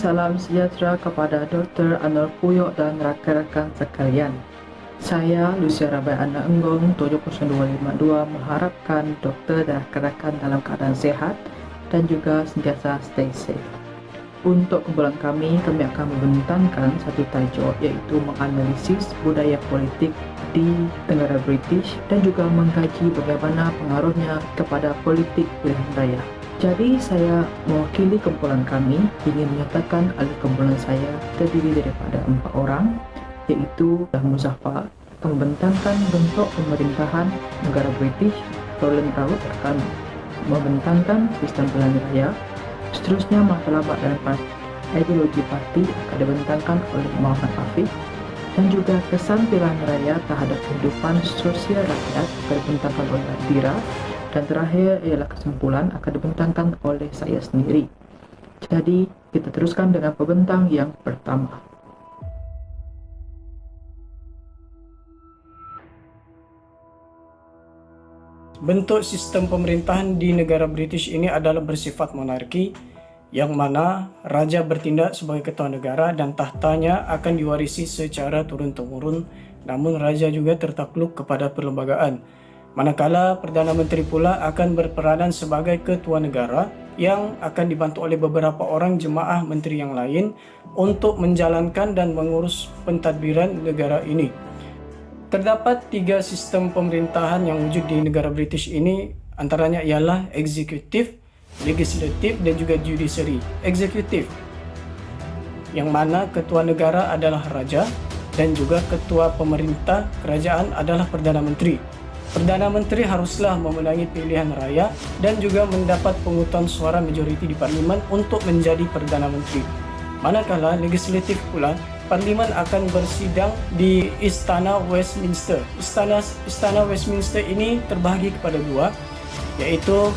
salam sejahtera kepada Dr. Anwar Puyok dan rakan-rakan sekalian. Saya, Lucia Rabai Anak Enggong, 70252 mengharapkan doktor dan rakan-rakan dalam keadaan sehat dan juga sentiasa stay safe. Untuk kumpulan kami akan membentangkan satu tajuk, iaitu menganalisis budaya politik di negara British dan juga mengkaji bagaimana pengaruhnya kepada politik pilihan raya. Jadi saya mewakili kumpulan kami ingin menyatakan ahli kumpulan saya terdiri daripada 4 orang, iaitu Muzaffar akan membentangkan bentuk pemerintahan negara British, Roland Raut akan membentangkan sistem pilihan raya, seterusnya matlamat dan ideologi parti akan dibentangkan oleh Muhammad Afiq, dan juga kesan pilihan raya terhadap kehidupan sosial rakyat akan dibentangkan oleh Dira, dan terakhir ialah kesimpulan akan dibentangkan oleh saya sendiri. Jadi kita teruskan dengan pembentang yang pertama. Bentuk sistem pemerintahan di negara British ini adalah bersifat monarki, yang mana raja bertindak sebagai ketua negara dan tahtanya akan diwarisi secara turun-temurun, namun raja juga tertakluk kepada perlembagaan. Manakala Perdana Menteri pula akan berperanan sebagai ketua negara yang akan dibantu oleh beberapa orang jemaah menteri yang lain untuk menjalankan dan mengurus pentadbiran negara ini. Terdapat 3 sistem pemerintahan yang wujud di negara British ini, antaranya ialah eksekutif, legislatif dan juga judiciary. Eksekutif, yang mana ketua negara adalah raja dan juga ketua pemerintah kerajaan adalah Perdana Menteri. Perdana Menteri haruslah memenangi pilihan raya dan juga mendapat pungutan suara majoriti di Parlimen untuk menjadi Perdana Menteri. Manakala legislatif pula, Parlimen akan bersidang di Istana Westminster. Istana Westminster ini terbahagi kepada 2, iaitu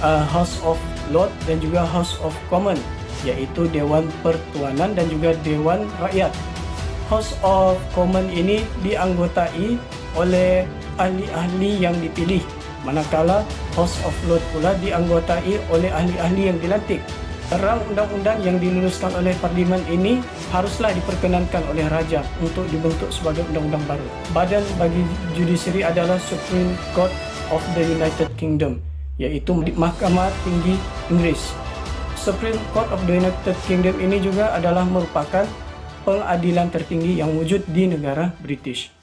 House of Lords dan juga House of Commons, iaitu Dewan Pertuanan dan juga Dewan Rakyat. House of Commons ini dianggotai oleh ahli-ahli yang dipilih, manakala House of Lords pula dianggotai oleh ahli-ahli yang dilantik. Terang undang-undang yang diluluskan oleh Parlimen ini haruslah diperkenankan oleh Raja untuk dibentuk sebagai undang-undang baru. Badan bagi judiciary adalah Supreme Court of the United Kingdom, iaitu Mahkamah Tinggi Inggris. Supreme Court of the United Kingdom ini juga adalah merupakan pengadilan tertinggi yang wujud di negara British.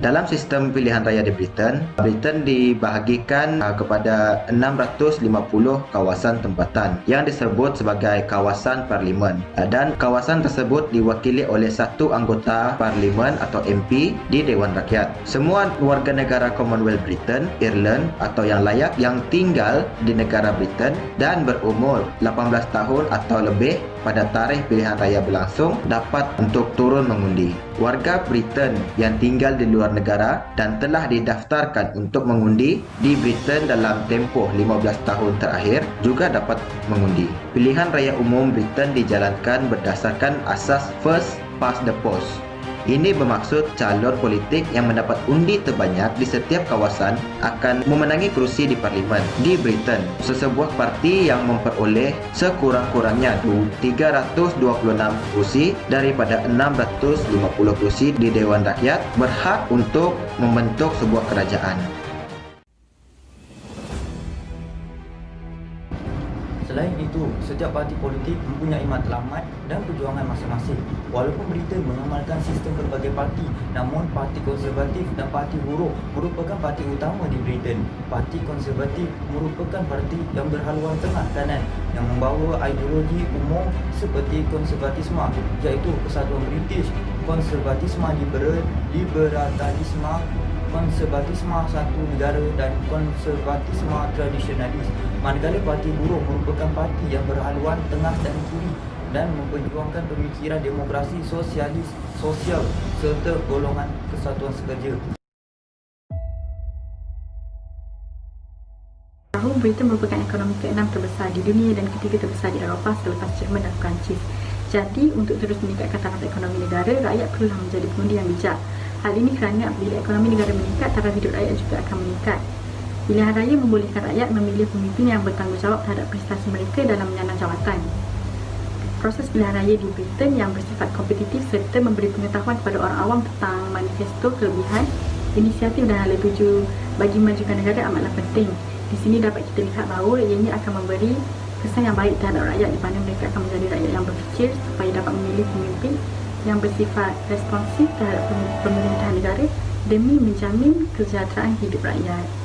Dalam sistem pilihan raya di Britain dibahagikan kepada 650 kawasan tempatan yang disebut sebagai kawasan parlimen, dan kawasan tersebut diwakili oleh 1 anggota parlimen atau MP di Dewan Rakyat. Semua warga negara Commonwealth Britain, Ireland atau yang layak yang tinggal di negara Britain dan berumur 18 tahun atau lebih pada tarikh pilihan raya berlangsung dapat untuk turun mengundi. Warga Britain yang tinggal di luar negara dan telah didaftarkan untuk mengundi di Britain dalam tempoh 15 tahun terakhir juga dapat mengundi. Pilihan raya umum Britain dijalankan berdasarkan asas first past the post. Ini bermaksud calon politik yang mendapat undi terbanyak di setiap kawasan akan memenangi kerusi di Parlimen. Di Britain, sesebuah parti yang memperoleh sekurang-kurangnya 326 kerusi daripada 650 kerusi di Dewan Rakyat berhak untuk membentuk sebuah kerajaan. Selain itu, setiap parti politik mempunyai matlamat dan perjuangan masing-masing. Walaupun Britain mengamalkan sistem berbagai parti, namun Parti Konservatif dan Parti Buruh merupakan parti utama di Britain. Parti Konservatif merupakan parti yang berhaluan tengah kanan yang membawa ideologi umum seperti konservatisme, iaitu Kesatuan British, konservatisme liberal, liberalisme, konservatisme satu negara dan konservatisme tradisionalis. Manakala Parti Buruh merupakan parti yang berhaluan tengah dan kiri dan memperjuangkan pemikiran demokrasi sosialis, sosial serta golongan kesatuan sekerja. Britain merupakan ekonomi ke-6 terbesar di dunia dan ketiga terbesar di Eropah selepas Jerman dan Perancis. Jadi, untuk terus meningkatkan taraf ekonomi negara, rakyat perlulah menjadi pengundi yang bijak. Hal ini kerana apabila ekonomi negara meningkat, taraf hidup rakyat juga akan meningkat. Pilihan raya membolehkan rakyat memilih pemimpin yang bertanggungjawab terhadap prestasi mereka dalam menyandang jawatan. Proses pilihan raya di Britain yang bersifat kompetitif serta memberi pengetahuan kepada orang awam tentang manifesto kelebihan, inisiatif dan hala tuju bagi memajukan negara amatlah penting. Di sini dapat kita lihat bahawa ianya akan memberi kesan yang baik terhadap rakyat di mana mereka akan menjadi rakyat yang berfikir supaya dapat memilih pemimpin yang bersifat responsif terhadap pemerintahan negara demi menjamin kesejahteraan hidup rakyat.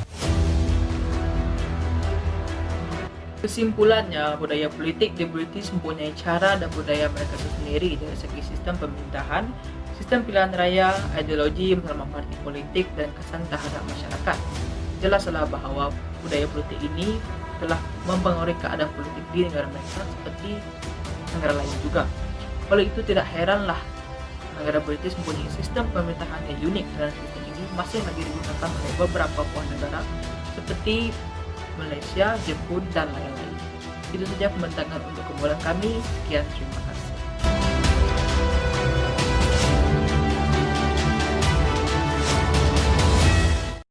Kesimpulannya, budaya politik di British mempunyai cara dan budaya mereka sendiri dari segi sistem pemerintahan, sistem pilihan raya, ideologi bersama parti politik, dan kesan terhadap masyarakat. Jelaslah bahawa budaya politik ini telah mempengaruhi keadaan politik di negara mereka seperti negara lain juga. Oleh itu tidak heranlah negara British mempunyai sistem pemerintahan yang unik, dan sistem ini masih lagi digunakan oleh beberapa buah negara seperti Malaysia, Jepun, dan lain-lain. Itu saja pembentakan untuk kemudian kami. Sekian, terima kasih.